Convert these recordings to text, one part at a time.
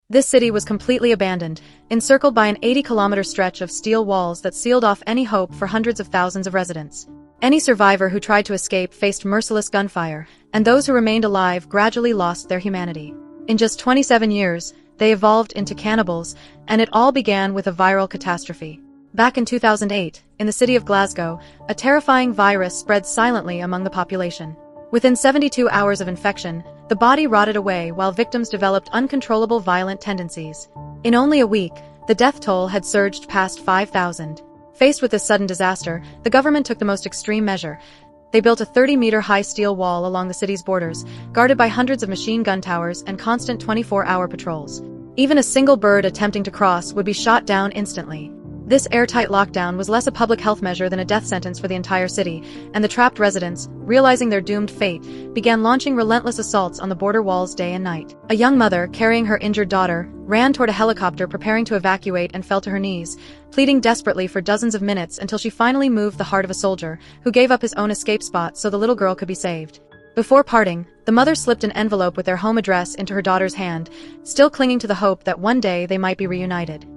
This city was completely abandoned, encircled by an 80-kilometer stretch of steel walls that sealed off any hope for hundreds of thousands of residents. Any survivor who tried to escape faced merciless gunfire, and those who remained alive gradually lost their humanity. In just 27 years, they evolved into cannibals, and it all began with a viral catastrophe. Back in 2008, in the city of Glasgow, a terrifying virus spread silently among the population. Within 72 hours of infection, the body rotted away while victims developed uncontrollable violent tendencies. In only a week, the death toll had surged past 5,000. Faced with this sudden disaster, the government took the most extreme measure. They built a 30-meter-high steel wall along the city's borders, guarded by hundreds of machine gun towers and constant 24-hour patrols. Even a single bird attempting to cross would be shot down instantly. This airtight lockdown was less a public health measure than a death sentence for the entire city, and the trapped residents, realizing their doomed fate, began launching relentless assaults on the border walls day and night. A young mother, carrying her injured daughter, ran toward a helicopter preparing to evacuate and fell to her knees, pleading desperately for dozens of minutes until she finally moved the heart of a soldier, who gave up his own escape spot so the little girl could be saved. Before parting, the mother slipped an envelope with their home address into her daughter's hand, still clinging to the hope that one day they might be reunited.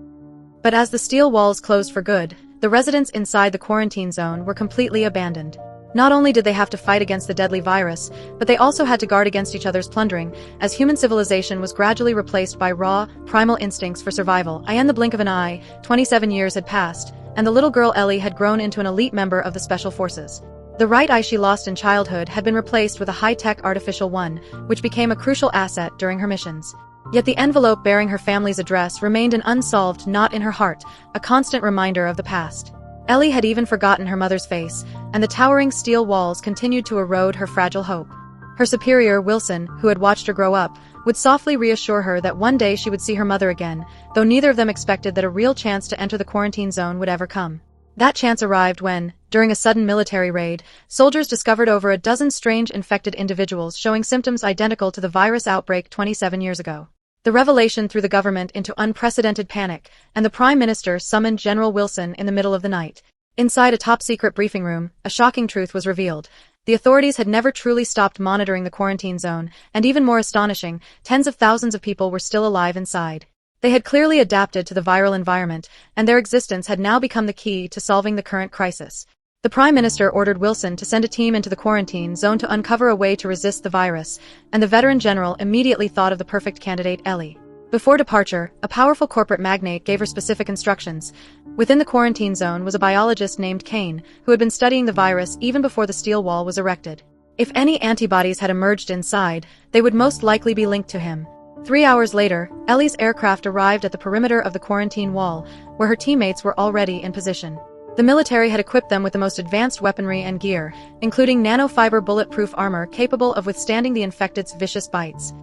But as the steel walls closed for good, the residents inside the quarantine zone were completely abandoned. Not only did they have to fight against the deadly virus, but they also had to guard against each other's plundering, as human civilization was gradually replaced by raw, primal instincts for survival. In the blink of an eye, 27 years had passed, and the little girl Ellie had grown into an elite member of the Special Forces. The right eye she lost in childhood had been replaced with a high-tech artificial one, which became a crucial asset during her missions. Yet the envelope bearing her family's address remained an unsolved knot in her heart, a constant reminder of the past. Ellie had even forgotten her mother's face, and the towering steel walls continued to erode her fragile hope. Her superior, Wilson, who had watched her grow up, would softly reassure her that one day she would see her mother again, though neither of them expected that a real chance to enter the quarantine zone would ever come. That chance arrived when, during a sudden military raid, soldiers discovered over a dozen strange infected individuals showing symptoms identical to the virus outbreak 27 years ago. The revelation threw the government into unprecedented panic, and the Prime Minister summoned General Wilson in the middle of the night. Inside a top-secret briefing room, a shocking truth was revealed. The authorities had never truly stopped monitoring the quarantine zone, and even more astonishing, tens of thousands of people were still alive inside. They had clearly adapted to the viral environment, and their existence had now become the key to solving the current crisis. The Prime Minister ordered Wilson to send a team into the quarantine zone to uncover a way to resist the virus, and the veteran general immediately thought of the perfect candidate, Ellie. Before departure, a powerful corporate magnate gave her specific instructions. Within the quarantine zone was a biologist named Kane, who had been studying the virus even before the steel wall was erected. If any antibodies had emerged inside, they would most likely be linked to him. 3 hours later, Ellie's aircraft arrived at the perimeter of the quarantine wall, where her teammates were already in position. The military had equipped them with the most advanced weaponry and gear, including nanofiber bulletproof armor capable of withstanding the infected's vicious bites.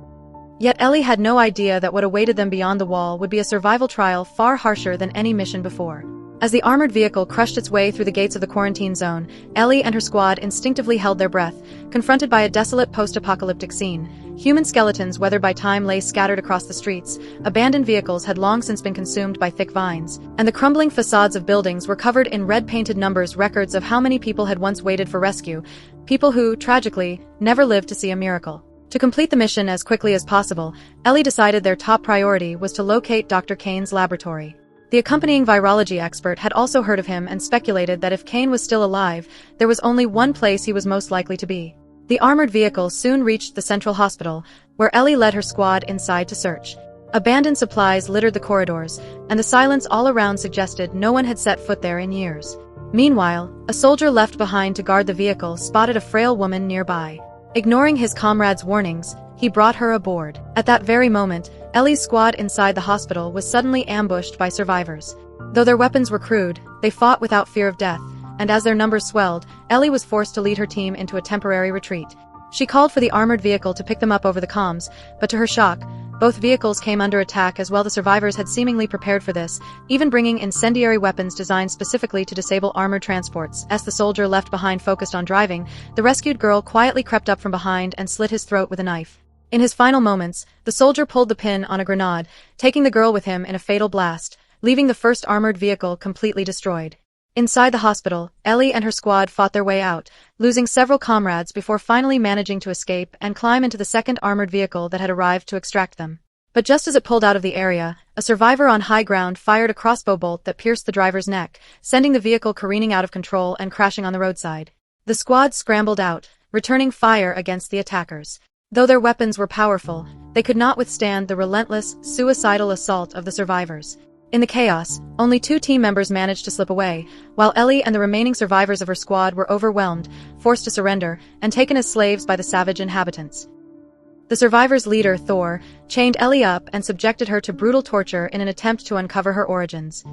Yet Ellie had no idea that what awaited them beyond the wall would be a survival trial far harsher than any mission before. As the armored vehicle crushed its way through the gates of the quarantine zone, Ellie and her squad instinctively held their breath, confronted by a desolate post-apocalyptic scene. Human skeletons weathered by time lay scattered across the streets, abandoned vehicles had long since been consumed by thick vines, and the crumbling facades of buildings were covered in red-painted numbers, records of how many people had once waited for rescue, people who, tragically, never lived to see a miracle. To complete the mission as quickly as possible, Ellie decided their top priority was to locate Dr. Kane's laboratory. The accompanying virology expert had also heard of him and speculated that if Kane was still alive, there was only one place he was most likely to be. The armored vehicle soon reached the central hospital, where Ellie led her squad inside to search. Abandoned supplies littered the corridors, and the silence all around suggested no one had set foot there in years. Meanwhile, a soldier left behind to guard the vehicle spotted a frail woman nearby. Ignoring his comrade's warnings, he brought her aboard. At that very moment, Ellie's squad inside the hospital was suddenly ambushed by survivors. Though their weapons were crude, they fought without fear of death, and as their numbers swelled, Ellie was forced to lead her team into a temporary retreat. She called for the armored vehicle to pick them up over the comms, but to her shock, both vehicles came under attack as well. The survivors had seemingly prepared for this, even bringing incendiary weapons designed specifically to disable armored transports. As the soldier left behind focused on driving, the rescued girl quietly crept up from behind and slit his throat with a knife. In his final moments, the soldier pulled the pin on a grenade, taking the girl with him in a fatal blast, leaving the first armored vehicle completely destroyed. Inside the hospital, Ellie and her squad fought their way out, losing several comrades before finally managing to escape and climb into the second armored vehicle that had arrived to extract them. But just as it pulled out of the area, a survivor on high ground fired a crossbow bolt that pierced the driver's neck, sending the vehicle careening out of control and crashing on the roadside. The squad scrambled out, returning fire against the attackers. Though their weapons were powerful, they could not withstand the relentless, suicidal assault of the survivors. In the chaos, only 2 team members managed to slip away, while Ellie and the remaining survivors of her squad were overwhelmed, forced to surrender, and taken as slaves by the savage inhabitants. The survivors' leader, Thor, chained Ellie up and subjected her to brutal torture in an attempt to uncover her origins.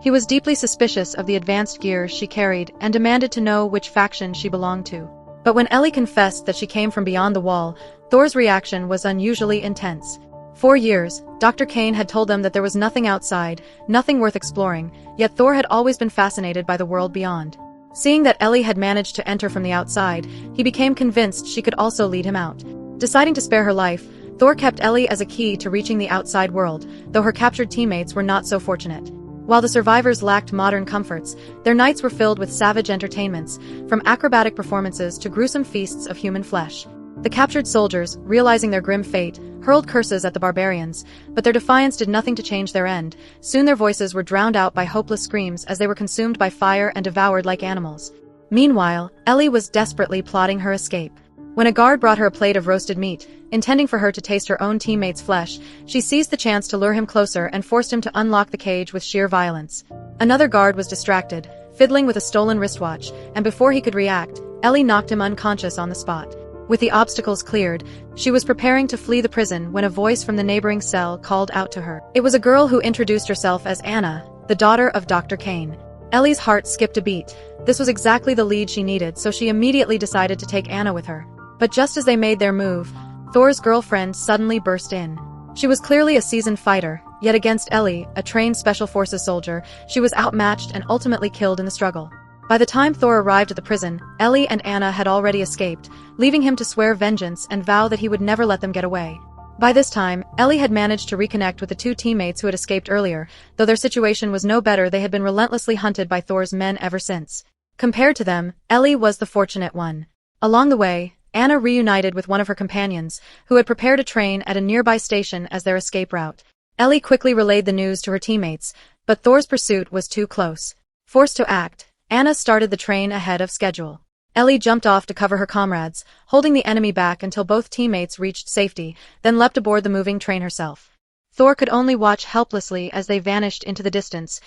He was deeply suspicious of the advanced gear she carried and demanded to know which faction she belonged to. But when Ellie confessed that she came from beyond the wall, Thor's reaction was unusually intense. For years, Dr. Kane had told them that there was nothing outside, nothing worth exploring, yet Thor had always been fascinated by the world beyond. Seeing that Ellie had managed to enter from the outside, he became convinced she could also lead him out. Deciding to spare her life, Thor kept Ellie as a key to reaching the outside world, though her captured teammates were not so fortunate. While the survivors lacked modern comforts, their nights were filled with savage entertainments, from acrobatic performances to gruesome feasts of human flesh. The captured soldiers, realizing their grim fate, hurled curses at the barbarians, but their defiance did nothing to change their end. Soon their voices were drowned out by hopeless screams as they were consumed by fire and devoured like animals. Meanwhile, Ellie was desperately plotting her escape. When a guard brought her a plate of roasted meat, intending for her to taste her own teammate's flesh, she seized the chance to lure him closer and forced him to unlock the cage with sheer violence. Another guard was distracted, fiddling with a stolen wristwatch, and before he could react, Ellie knocked him unconscious on the spot. With the obstacles cleared, she was preparing to flee the prison when a voice from the neighboring cell called out to her. It was a girl who introduced herself as Anna, the daughter of Dr. Kane. Ellie's heart skipped a beat. This was exactly the lead she needed, so she immediately decided to take Anna with her. But just as they made their move, Thor's girlfriend suddenly burst in. She was clearly a seasoned fighter, yet against Ellie, a trained Special Forces soldier, she was outmatched and ultimately killed in the struggle. By the time Thor arrived at the prison, Ellie and Anna had already escaped, leaving him to swear vengeance and vow that he would never let them get away. By this time, Ellie had managed to reconnect with the 2 teammates who had escaped earlier. Though their situation was no better, they had been relentlessly hunted by Thor's men ever since. Compared to them, Ellie was the fortunate one. Along the way, Anna reunited with one of her companions, who had prepared a train at a nearby station as their escape route. Ellie quickly relayed the news to her teammates, but Thor's pursuit was too close. Forced to act, Anna started the train ahead of schedule. Ellie jumped off to cover her comrades, holding the enemy back until both teammates reached safety, then leapt aboard the moving train herself. Thor could only watch helplessly as they vanished into the distance,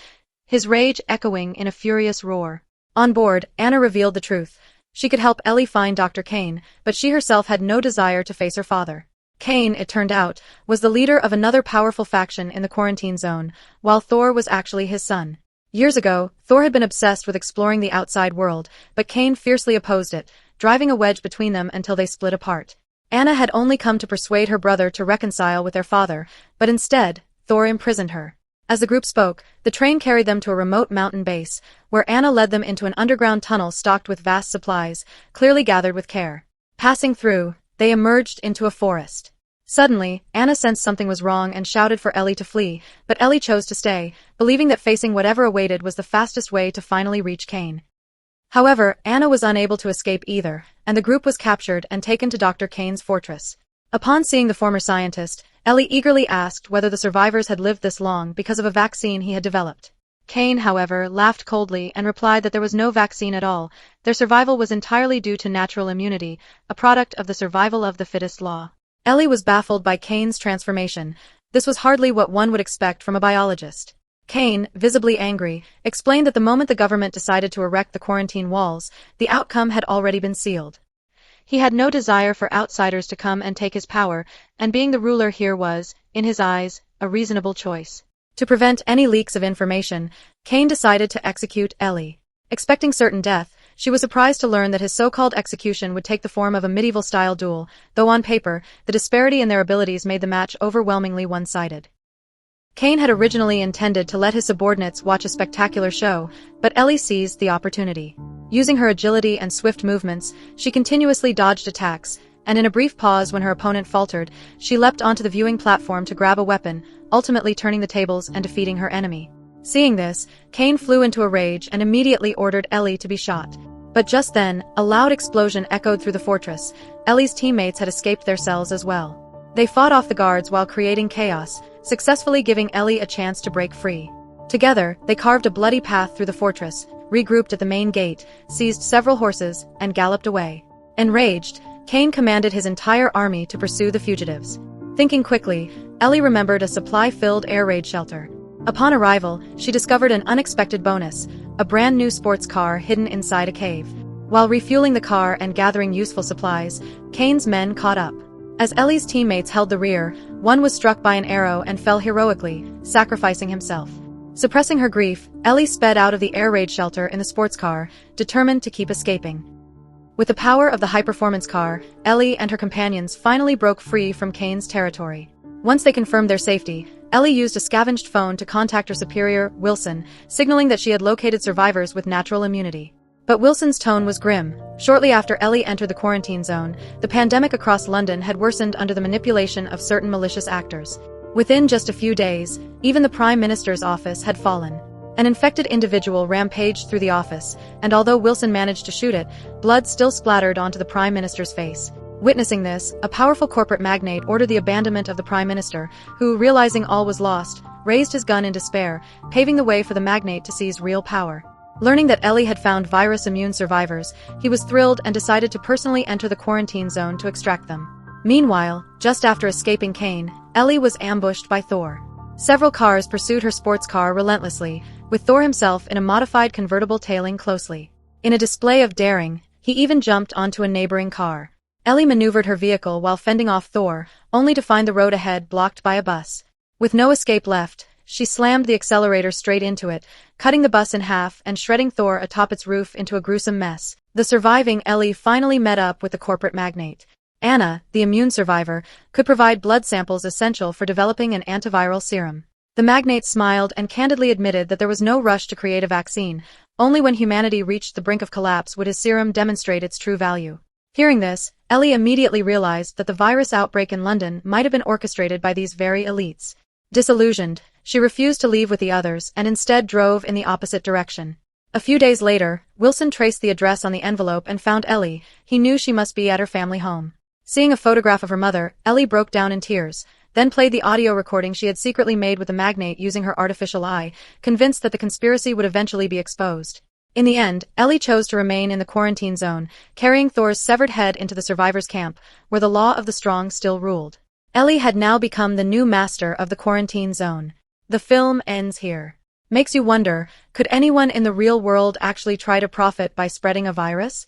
his rage echoing in a furious roar. On board, Anna revealed the truth. She could help Ellie find Dr. Kane, but she herself had no desire to face her father. Kane, it turned out, was the leader of another powerful faction in the quarantine zone, while Thor was actually his son. Years ago, Thor had been obsessed with exploring the outside world, but Kane fiercely opposed it, driving a wedge between them until they split apart. Anna had only come to persuade her brother to reconcile with their father, but instead, Thor imprisoned her. As the group spoke, the train carried them to a remote mountain base, where Anna led them into an underground tunnel stocked with vast supplies, clearly gathered with care. Passing through, they emerged into a forest. Suddenly, Anna sensed something was wrong and shouted for Ellie to flee, but Ellie chose to stay, believing that facing whatever awaited was the fastest way to finally reach Kane. However, Anna was unable to escape either, and the group was captured and taken to Dr. Kane's fortress. Upon seeing the former scientist, Ellie eagerly asked whether the survivors had lived this long because of a vaccine he had developed. Kane, however, laughed coldly and replied that there was no vaccine at all. Their survival was entirely due to natural immunity, a product of the survival of the fittest law. Ellie was baffled by Kane's transformation. This was hardly what one would expect from a biologist. Kane, visibly angry, explained that the moment the government decided to erect the quarantine walls, the outcome had already been sealed. He had no desire for outsiders to come and take his power, and being the ruler here was, in his eyes, a reasonable choice. To prevent any leaks of information, Kane decided to execute Ellie. Expecting certain death, she was surprised to learn that his so-called execution would take the form of a medieval-style duel, though on paper, the disparity in their abilities made the match overwhelmingly one-sided. Kane had originally intended to let his subordinates watch a spectacular show, but Ellie seized the opportunity. Using her agility and swift movements, she continuously dodged attacks, and in a brief pause when her opponent faltered, she leapt onto the viewing platform to grab a weapon, ultimately turning the tables and defeating her enemy. Seeing this, Kane flew into a rage and immediately ordered Ellie to be shot. But just then, a loud explosion echoed through the fortress. Ellie's teammates had escaped their cells as well. They fought off the guards while creating chaos, successfully giving Ellie a chance to break free. Together, they carved a bloody path through the fortress, regrouped at the main gate, seized several horses, and galloped away. Enraged, Cain commanded his entire army to pursue the fugitives. Thinking quickly, Ellie remembered a supply-filled air raid shelter. Upon arrival, she discovered an unexpected bonus, a brand new sports car hidden inside a cave. While refueling the car and gathering useful supplies, Cain's men caught up. As Ellie's teammates held the rear, one was struck by an arrow and fell heroically, sacrificing himself. Suppressing her grief, Ellie sped out of the air raid shelter in the sports car, determined to keep escaping. With the power of the high-performance car, Ellie and her companions finally broke free from Cain's territory. Once they confirmed their safety, Ellie used a scavenged phone to contact her superior, Wilson, signaling that she had located survivors with natural immunity. But Wilson's tone was grim. Shortly after Ellie entered the quarantine zone, the pandemic across London had worsened under the manipulation of certain malicious actors. Within just a few days, even the Prime Minister's office had fallen. An infected individual rampaged through the office, and although Wilson managed to shoot it, blood still splattered onto the Prime Minister's face. Witnessing this, a powerful corporate magnate ordered the abandonment of the Prime Minister, who, realizing all was lost, raised his gun in despair, paving the way for the magnate to seize real power. Learning that Ellie had found virus-immune survivors, he was thrilled and decided to personally enter the quarantine zone to extract them. Meanwhile, just after escaping Cain, Ellie was ambushed by Thor. Several cars pursued her sports car relentlessly, with Thor himself in a modified convertible tailing closely. In a display of daring, he even jumped onto a neighboring car. Ellie maneuvered her vehicle while fending off Thor, only to find the road ahead blocked by a bus. With no escape left, she slammed the accelerator straight into it, cutting the bus in half and shredding Thor atop its roof into a gruesome mess. The surviving Ellie finally met up with the corporate magnate. Anna, the immune survivor, could provide blood samples essential for developing an antiviral serum. The magnate smiled and candidly admitted that there was no rush to create a vaccine. Only when humanity reached the brink of collapse would his serum demonstrate its true value. Hearing this, Ellie immediately realized that the virus outbreak in London might have been orchestrated by these very elites. Disillusioned, she refused to leave with the others and instead drove in the opposite direction. A few days later, Wilson traced the address on the envelope and found Ellie. He knew she must be at her family home. Seeing a photograph of her mother, Ellie broke down in tears, then played the audio recording she had secretly made with the magnate using her artificial eye, convinced that the conspiracy would eventually be exposed. In the end, Ellie chose to remain in the quarantine zone, carrying Thor's severed head into the survivors' camp, where the law of the strong still ruled. Ellie had now become the new master of the quarantine zone. The film ends here. Makes you wonder, could anyone in the real world actually try to profit by spreading a virus?